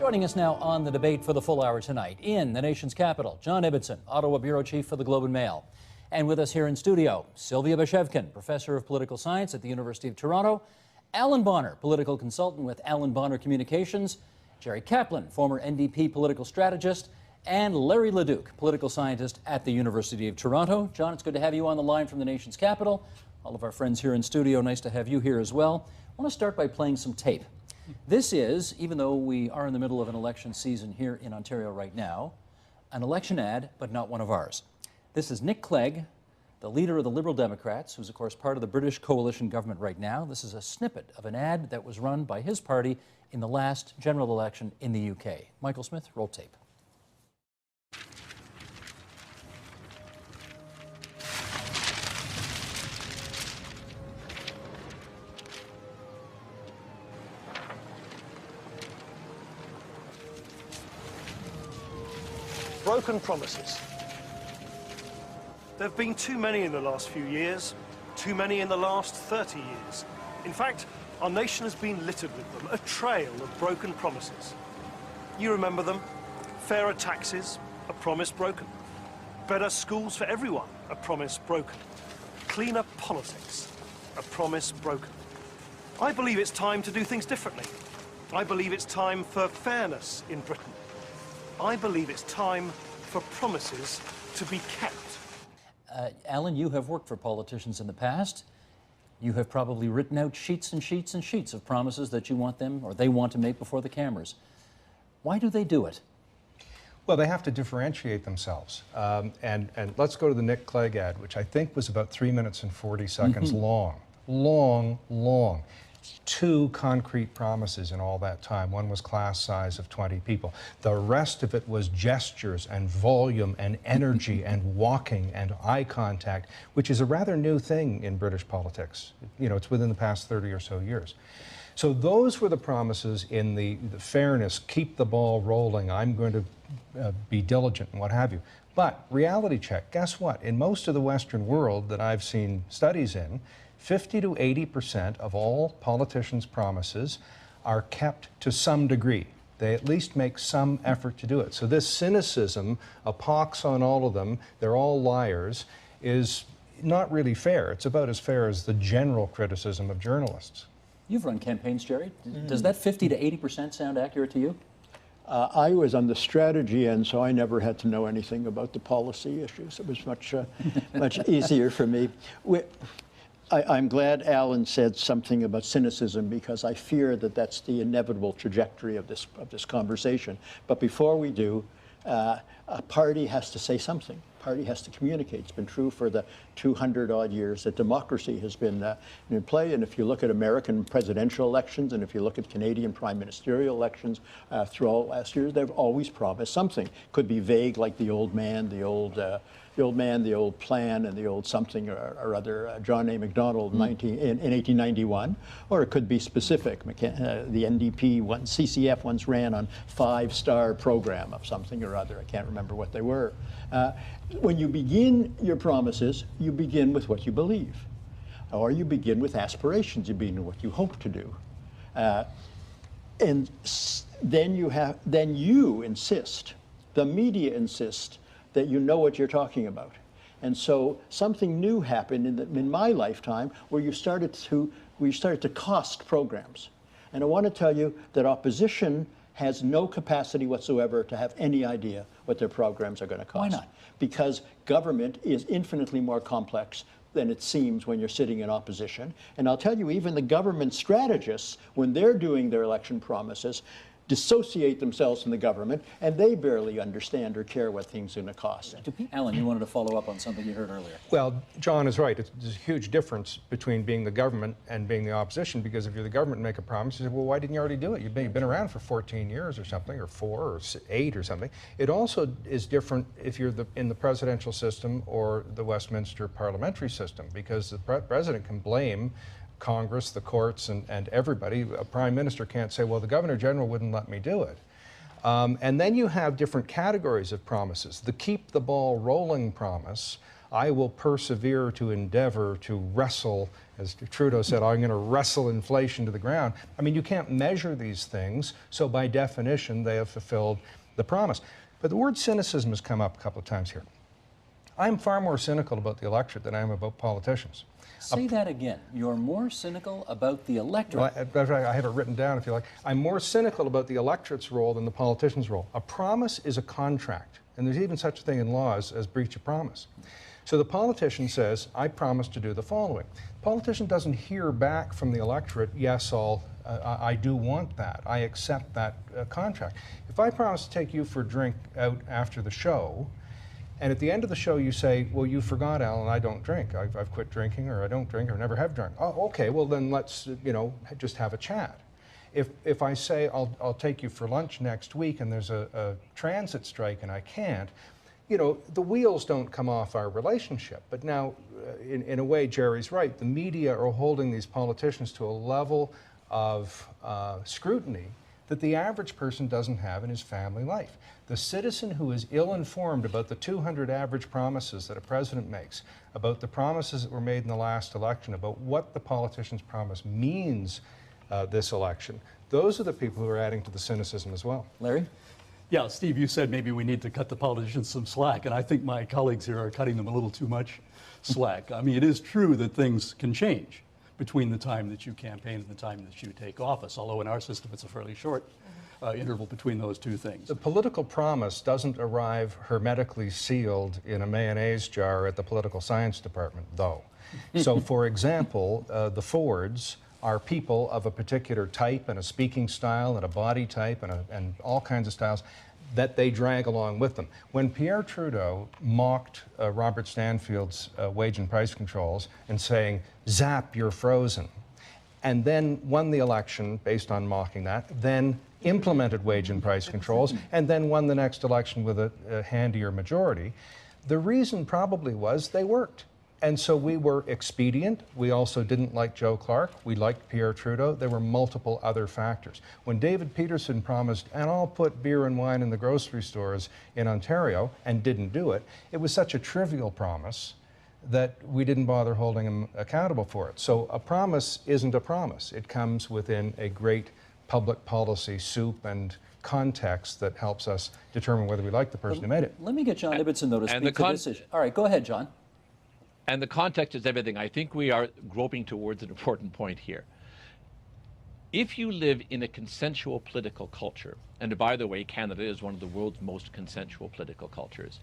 Joining us now on the debate for the full hour tonight in the nation's capital, John Ibbitson, Ottawa Bureau Chief for the Globe and Mail. And with us here in studio, Sylvia Bashevkin, Professor of Political Science at the University of Toronto, Allan Bonner, Political Consultant with Allan Bonner Communications, Jerry Kaplan, former NDP political strategist, and Larry Leduc, Political Scientist at the University of Toronto. John, it's good to have you on the line from the nation's capital. All of our friends here in studio, nice to have you here as well. I want to start by playing some tape. This is, even though we are in the middle of an election season here in Ontario right now, an election ad, but not one of ours. This is Nick Clegg, the leader of the Liberal Democrats, who's of course part of the British coalition government right now. This is a snippet of an ad that was run by his party in the last general election in the UK. Michael Smith, roll tape. Broken promises. There have been too many in the last few years, too many in the last 30 years. In fact, our nation has been littered with them, a trail of broken promises. You remember them? Fairer taxes, a promise broken. Better schools for everyone, a promise broken. Cleaner politics, a promise broken. I believe it's time to do things differently. I believe it's time for fairness in Britain. I believe it's time for promises to be kept. Allan, you have worked for politicians in the past. You have probably written out sheets and sheets and sheets of promises that you want them or they want to make before the cameras. Why do they do it? Well, they have to differentiate themselves. And let's go to the Nick Clegg ad, which I think was about 3 minutes and 40 seconds long. Long. 2 concrete promises in all that time. One was class size of 20 people. The rest of it was gestures and volume and energy and walking and eye contact, which is a rather new thing in British politics. You know, it's within the past 30 or so years. So those were the promises in the fairness, keep the ball rolling, I'm going to be diligent and what have you. But reality check, guess what? In most of the Western world that I've seen studies in, 50 to 80% of all politicians' promises are kept to some degree. They at least make some effort to do it. So this cynicism, a pox on all of them, they're all liars, is not really fair. It's about as fair as the general criticism of journalists. You've run campaigns, Jerry. Does that 50 to 80% sound accurate to you? I was on the strategy end, so I never had to know anything about the policy issues. It was much easier for me. I'm glad Allan said something about cynicism because I fear that that's the inevitable trajectory of this conversation. But before we do, a party has to say something. A party has to communicate. It's been true for the 200-odd years that democracy has been in play. And if you look at American presidential elections and if you look at Canadian prime ministerial elections throughout last year, they've always promised something. Could be vague, like the old man, the old plan, and the old something or other, John A. Macdonald in 1891, or it could be specific. The NDP, CCF once ran on 5-star program of something or other. I can't remember what they were. When you begin your promises, you begin with what you believe, or you begin with aspirations. You begin with what you hope to do, and then you insist. The media insist that you know what you're talking about. And so something new happened in my lifetime where you started to cost programs. And I want to tell you that opposition has no capacity whatsoever to have any idea what their programs are going to cost. Why not? Because government is infinitely more complex than it seems when you're sitting in opposition. And I'll tell you, even the government strategists, when they're doing their election promises, dissociate themselves from the government, and they barely understand or care what things are going to cost. Allan, you wanted to follow up on something you heard earlier. Well, John is right. There's a huge difference between being the government and being the opposition, because if you're the government and make a promise, you say, well, why didn't you already do it? You've been around for 14 years or something, or 4 or 8 or something. It also is different if you're in the presidential system or the Westminster parliamentary system, because the president can blame Congress, the courts, and everybody. A prime minister can't say, well, the governor general wouldn't let me do it. And then you have different categories of promises. The keep the ball rolling promise I will persevere to endeavor to wrestle, as Trudeau said, I'm going to wrestle inflation to the ground. I mean, you can't measure these things, so by definition, they have fulfilled the promise. But the word cynicism has come up a couple of times here. I'm far more cynical about the electorate than I am about politicians. Say that again. You're more cynical about the electorate. Well, I have it written down if you like. I'm more cynical about the electorate's role than the politician's role. A promise is a contract, and there's even such a thing in law as breach of promise. So the politician says, I promise to do the following. The politician doesn't hear back from the electorate, yes, I do want that. I accept that contract. If I promise to take you for a drink out after the show, and at the end of the show you say, well, you forgot, Allan, I don't drink. I've quit drinking, or I don't drink, or never have drunk. Oh, okay, well then let's, just have a chat. If I say I'll take you for lunch next week and there's a transit strike and I can't, the wheels don't come off our relationship. But now, in a way, Jerry's right. The media are holding these politicians to a level of scrutiny that the average person doesn't have in his family life. The citizen who is ill-informed about the 200 average promises that a president makes, about the promises that were made in the last election, about what the politician's promise means this election, those are the people who are adding to the cynicism as well. Larry? Yeah, Steve, you said maybe we need to cut the politicians some slack, and I think my colleagues here are cutting them a little too much slack. I mean, it is true that things can change between the time that you campaign and the time that you take office, although in our system it's a fairly short interval between those two things. The political promise doesn't arrive hermetically sealed in a mayonnaise jar at the political science department, though. So, for example, the Fords are people of a particular type and a speaking style and a body type and all kinds of styles that they drag along with them. When Pierre Trudeau mocked Robert Stanfield's wage and price controls and saying, zap, you're frozen, and then won the election based on mocking that, then implemented wage and price controls, and then won the next election with a handier majority, the reason probably was they worked. And so we were expedient. We also didn't like Joe Clark. We liked Pierre Trudeau. There were multiple other factors. When David Peterson promised, and I'll put beer and wine in the grocery stores in Ontario, and didn't do it, it was such a trivial promise that we didn't bother holding him accountable for it. So a promise isn't a promise. It comes within a great public policy soup and context that helps us determine whether we like the person who made it. Let me get John Ibbitson, though, to speak to this issue. All right, go ahead, John. And the context is everything. I think we are groping towards an important point here. If you live in a consensual political culture, and by the way, Canada is one of the world's most consensual political cultures,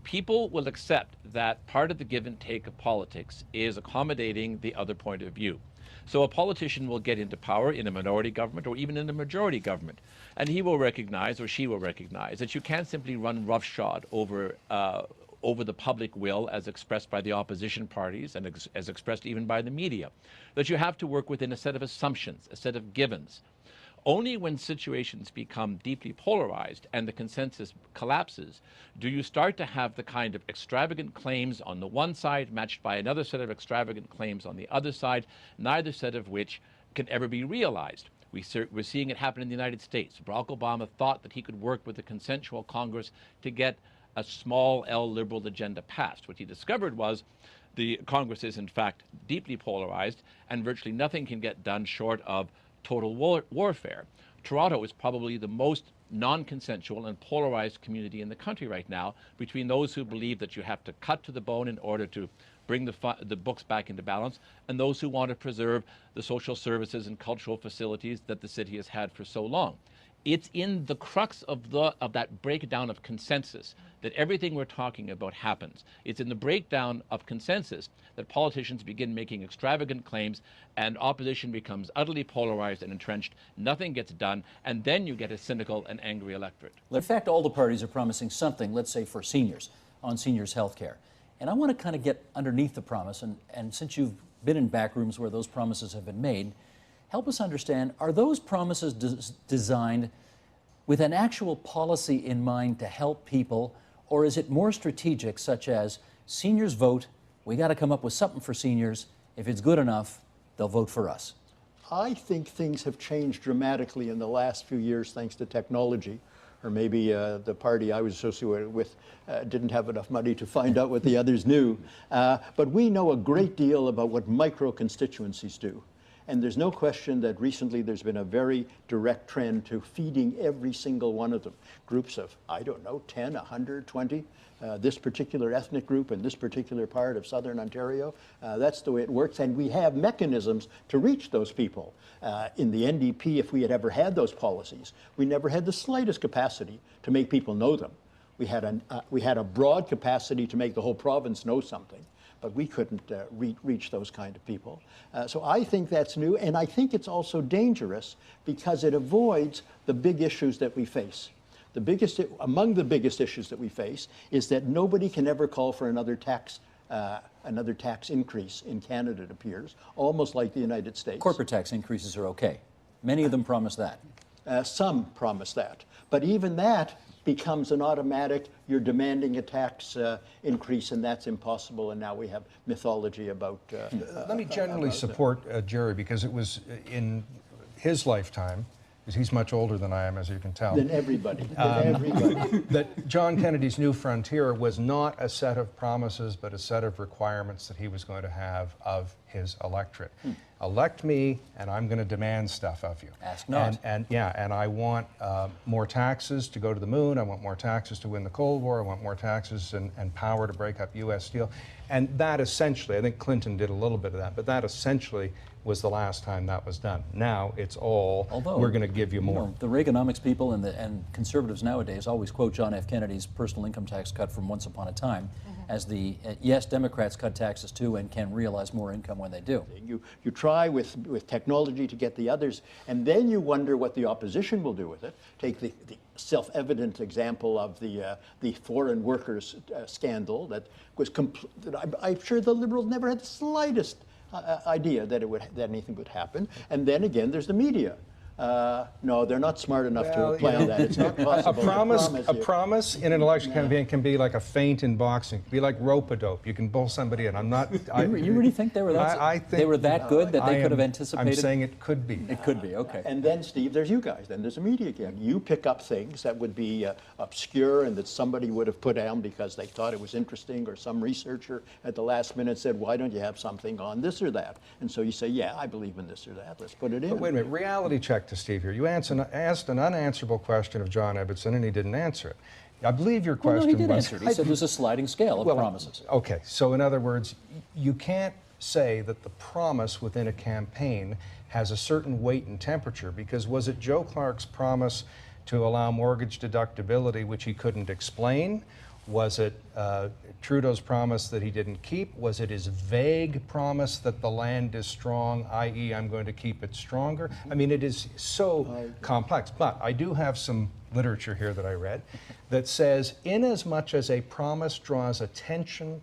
people will accept that part of the give and take of politics is accommodating the other point of view. So a politician will get into power in a minority government or even in a majority government, and he will recognize, or she will recognize, that you can't simply run roughshod over the public will as expressed by the opposition parties and as expressed even by the media, that you have to work within a set of assumptions, a set of givens. Only when situations become deeply polarized and the consensus collapses do you start to have the kind of extravagant claims on the one side matched by another set of extravagant claims on the other side, neither set of which can ever be realized. We're seeing it happen in the United States. Barack Obama thought that he could work with a consensual Congress to get a small L liberal agenda passed. What he discovered was the Congress is in fact deeply polarized and virtually nothing can get done short of total warfare. Toronto is probably the most non-consensual and polarized community in the country right now, between those who believe that you have to cut to the bone in order to bring the books back into balance, and those who want to preserve the social services and cultural facilities that the city has had for so long. It's in the crux of that breakdown of consensus that everything we're talking about happens. It's in the breakdown of consensus that politicians begin making extravagant claims and opposition becomes utterly polarized and entrenched. Nothing gets done, and then you get a cynical and angry electorate. In fact, all the parties are promising something, let's say for seniors, on seniors' health care. And I want to kind of get underneath the promise, and since you've been in back rooms where those promises have been made, help us understand, are those promises designed with an actual policy in mind to help people, or is it more strategic, such as seniors vote, we got to come up with something for seniors, if it's good enough, they'll vote for us? I think things have changed dramatically in the last few years thanks to technology. or maybe the party I was associated with didn't have enough money to find out what the others knew. But we know a great deal about what micro-constituencies do. And there's no question that recently there's been a very direct trend to feeding every single one of them. Groups of, I don't know, 10, 100, 20, this particular ethnic group in this particular part of southern Ontario. That's the way it works. And we have mechanisms to reach those people. In the NDP, if we had ever had those policies, we never had the slightest capacity to make people know them. We had a broad capacity to make the whole province know something, but we couldn't reach those kind of people. So I think that's new, and I think it's also dangerous because it avoids the big issues that we face. Among the biggest issues that we face is that nobody can ever call for another tax increase in Canada, it appears, almost like the United States. Corporate tax increases are okay. Many of them promise that. Some promise that. But even that becomes an automatic, you're demanding a tax increase, and that's impossible, and now we have mythology about... Let me generally support Jerry, because it was in his lifetime, because he's much older than I am, as you can tell. Than everybody. That John Kennedy's New Frontier was not a set of promises, but a set of requirements that he was going to have of his electorate. Elect me, and I'm going to demand stuff of you. Ask not. And I want more taxes to go to the moon. I want more taxes to win the Cold War. I want more taxes and power to break up U.S. steel. And that essentially, I think Clinton did a little bit of that, but that essentially was the last time that was done. Now it's all, we're going to give you more. You know, the Reaganomics people and conservatives nowadays always quote John F. Kennedy's personal income tax cut from Once Upon a Time as the, yes, Democrats cut taxes too and can realize more income when they do. You try with technology to get the others, and then you wonder what the opposition will do with it. Take the self-evident example of the foreign workers scandal that was I'm sure the Liberals never had the slightest idea that that anything would happen. And then again, there's the media. No, they're not smart enough to plan that. It's not possible. A promise in an election campaign can be like a feint in boxing. It can be like rope-a-dope. You can bull somebody in. I'm not. You really think they were that? I think they were that good that they could have anticipated? I'm saying it could be. It could be. Okay. And then, Steve, there's you guys. Then there's the media again. You pick up things that would be obscure and that somebody would have put down because they thought it was interesting, or some researcher at the last minute said, "Why don't you have something on this or that?" And so you say, "Yeah, I believe in this or that. Let's put it in." But wait a minute. Reality check to Steve here. You asked an unanswerable question of John Ibbitson, and he didn't answer it. I believe your question no, he did was... answer it. He said there's a sliding scale of promises. Okay, so in other words, you can't say that the promise within a campaign has a certain weight and temperature, because was it Joe Clark's promise to allow mortgage deductibility, which he couldn't explain? Was it Trudeau's promise that he didn't keep? Was it his vague promise that the land is strong, i.e. I'm going to keep it stronger? I mean, it is so complex. But I do have some literature here that I read that says, inasmuch as a promise draws attention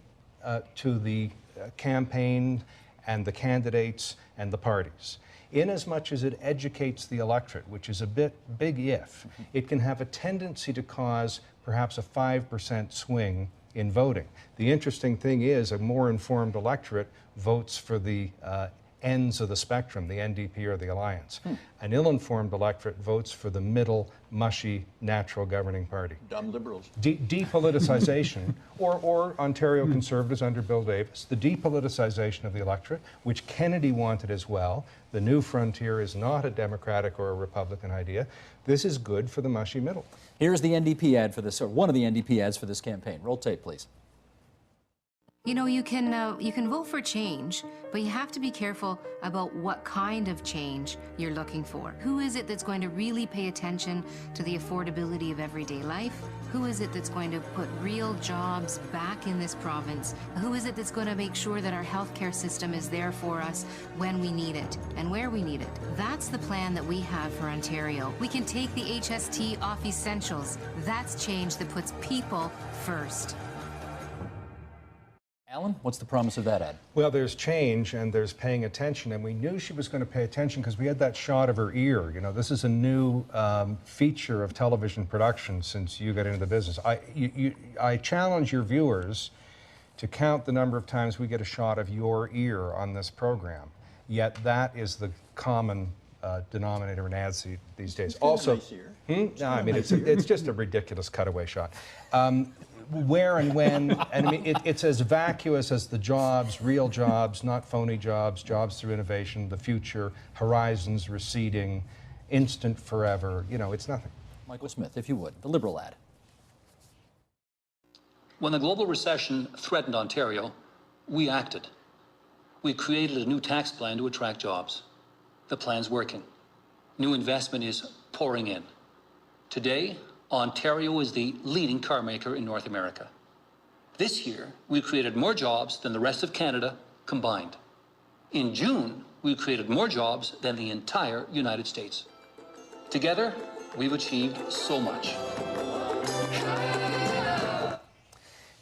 to the campaign and the candidates and the parties, inasmuch as it educates the electorate, which is a big if, it can have a tendency to cause perhaps a 5% swing in voting. The interesting thing is a more informed electorate votes for the ends of the spectrum, the NDP or the Alliance. An ill-informed electorate votes for the middle, mushy, natural governing party. Dumb Liberals. Depoliticization, or Ontario Conservatives under Bill Davis, the depoliticization of the electorate, which Kennedy wanted as well. The New Frontier is not a Democratic or a Republican idea. This is good for the mushy middle. Here's the NDP ad for this, or one of the NDP ads for this campaign. Roll tape, please. You know, you can vote for change, but you have to be careful about what kind of change you're looking for. Who is it that's going to really pay attention to the affordability of everyday life? Who is it that's going to put real jobs back in this province? Who is it that's going to make sure that our healthcare system is there for us when we need it and where we need it? That's the plan that we have for Ontario. We can take the HST off essentials. That's change that puts people first. Allan, what's the promise of that ad? Well, there's change and there's paying attention, and we knew she was going to pay attention because we had that shot of her ear. You know, this is a new feature of television production since you got into the business. I challenge your viewers to count the number of times we get a shot of your ear on this program. Yet that is the common denominator in ads these days. Also, no, I mean, it's just a ridiculous cutaway shot. Where and when, and I mean, it's as vacuous as the jobs, real jobs, not phony jobs, jobs through innovation, the future, horizons receding, instant forever, you know, it's nothing. Michael Smith, if you would, the Liberal ad. When the global recession threatened Ontario, we acted. We created a new tax plan to attract jobs. The plan's working. New investment is pouring in. Today, Ontario is the leading car maker in North America. This year, we created more jobs than the rest of Canada combined. In June, we created more jobs than the entire United States. Together, we've achieved so much.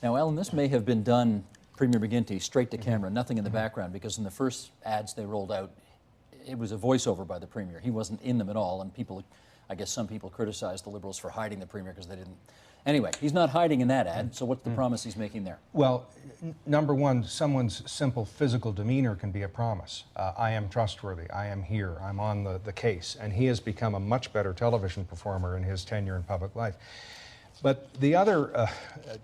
Now, Allan, this may have been done, Premier McGuinty, straight to camera, nothing in the background, because in the first ads they rolled out, it was a voiceover by the Premier. He wasn't in them at all, and people, I guess some people criticized the Liberals for hiding the Premier because they didn't. Anyway, he's not hiding in that ad, so what's the promise he's making there? Well, number one, someone's simple physical demeanor can be a promise. I am trustworthy, I am here, I'm on the case, and he has become a much better television performer in his tenure in public life. But the other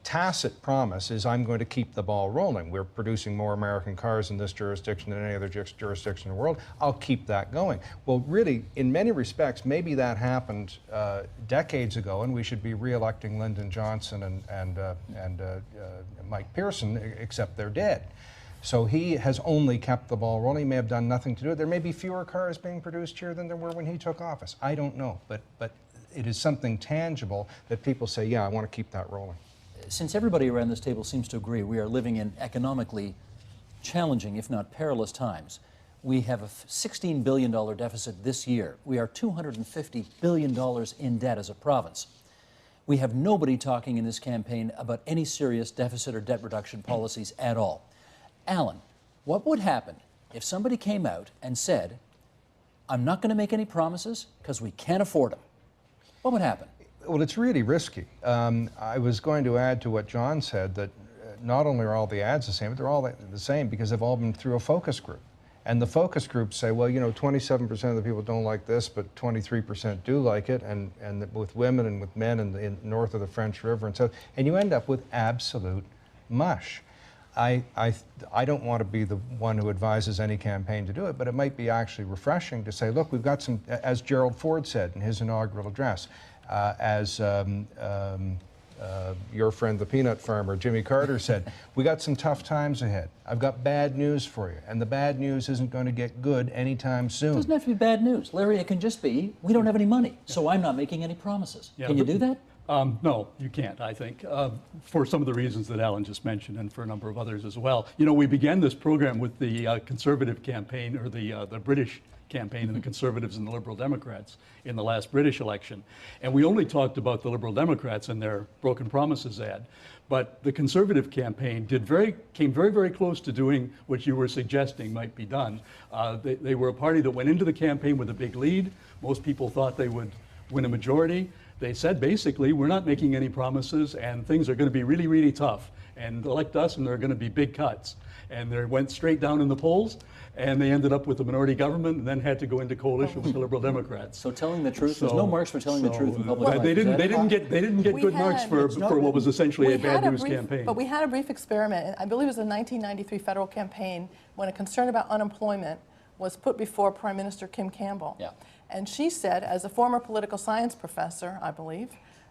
tacit promise is I'm going to keep the ball rolling. We're producing more American cars in this jurisdiction than any other jurisdiction in the world. I'll keep that going. Well, really, in many respects, maybe that happened decades ago, and we should be re-electing Lyndon Johnson and Mike Pearson, except they're dead. So he has only kept the ball rolling. He may have done nothing to do it. There may be fewer cars being produced here than there were when he took office. I don't know, but it is something tangible that people say, yeah, I want to keep that rolling. Since everybody around this table seems to agree we are living in economically challenging, if not perilous times, we have a $16 billion deficit this year. We are $250 billion in debt as a province. We have nobody talking in this campaign about any serious deficit or debt reduction policies at all. Allan, what would happen if somebody came out and said, I'm not going to make any promises because we can't afford them? What would happen? Well, it's really risky. I was going to add to what John said that not only are all the ads the same, but they're all the same because they've all been through a focus group. And the focus groups say, well, you know, 27% of the people don't like this, but 23% do like it, and with women and with men in north of the French River and so, and you end up with absolute mush. I don't want to be the one who advises any campaign to do it, but it might be actually refreshing to say, look, we've got some, as Gerald Ford said in his inaugural address, as your friend the peanut farmer, Jimmy Carter, said, we got some tough times ahead. I've got bad news for you, and the bad news isn't going to get good anytime soon. It doesn't have to be bad news. Larry, it can just be, we don't have any money, so I'm not making any promises. Yeah, can you do that? No, you can't, I think, for some of the reasons that Allan just mentioned and for a number of others as well. You know, we began this program with the Conservative campaign, or the British campaign, and the Conservatives and the Liberal Democrats in the last British election. And we only talked about the Liberal Democrats and their broken promises ad. But the Conservative campaign came very, very close to doing what you were suggesting might be done. They were a party that went into the campaign with a big lead. Most people thought they would win a majority. They said, basically, we're not making any promises, and things are going to be really, really tough. And elect us, and there are going to be big cuts. And they went straight down in the polls, and they ended up with a minority government, and then had to go into coalition with the Liberal Democrats. So telling the truth, there's no marks for telling the truth in public life. They didn't get good marks for what was essentially a bad news campaign. But we had a brief experiment. I believe it was the 1993 federal campaign when a concern about unemployment was put before Prime Minister Kim Campbell. Yeah. And she said, as a former political science professor, I believe,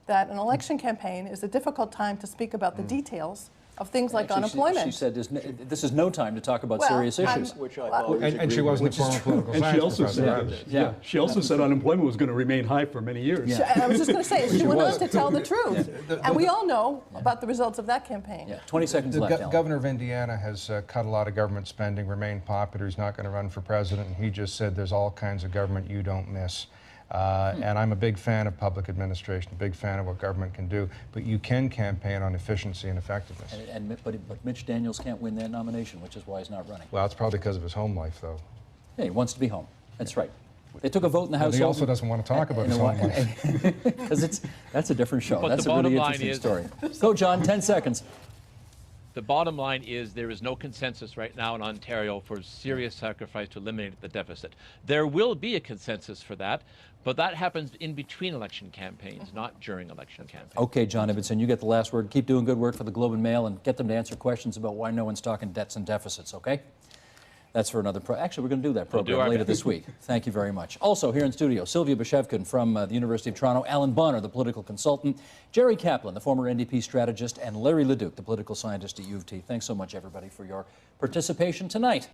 that an election campaign is a difficult time to speak about the details of things like unemployment. She said this is no time to talk about serious issues. Which I always And she wasn't a former political And science she also professor. said, she also said unemployment was going to remain high for many years. And I was just going to say, she went on to tell the truth. And we all know about the results of that campaign. Yeah, 20 seconds The left, Allan. governor of Indiana has cut a lot of government spending, remained popular. He's not going to run for president. And he just said there's all kinds of government you don't miss. And I'm a big fan of public administration, a big fan of what government can do, but you can campaign on efficiency and effectiveness. But Mitch Daniels can't win that nomination, which is why he's not running. Well, it's probably because of his home life, though. Yeah, he wants to be home. That's right. They took a vote in the House. He also doesn't want to talk about his home life. Because that's a different show. But that's the a really bottom line interesting is- story. Go, John, 10 seconds. The bottom line is there is no consensus right now in Ontario for serious sacrifice to eliminate the deficit. There will be a consensus for that, but that happens in between election campaigns, not during election campaigns. Okay, John Ibbitson, you get the last word. Keep doing good work for the Globe and Mail and get them to answer questions about why no one's talking debts and deficits, okay? That's for another actually, we're going to do that program later this week. Thank you very much. Also here in studio, Sylvia Bashevkin from the University of Toronto, Allan Bonner, the political consultant, Jerry Kaplan, the former NDP strategist, and Larry Leduc, the political scientist at U of T. Thanks so much, everybody, for your participation tonight.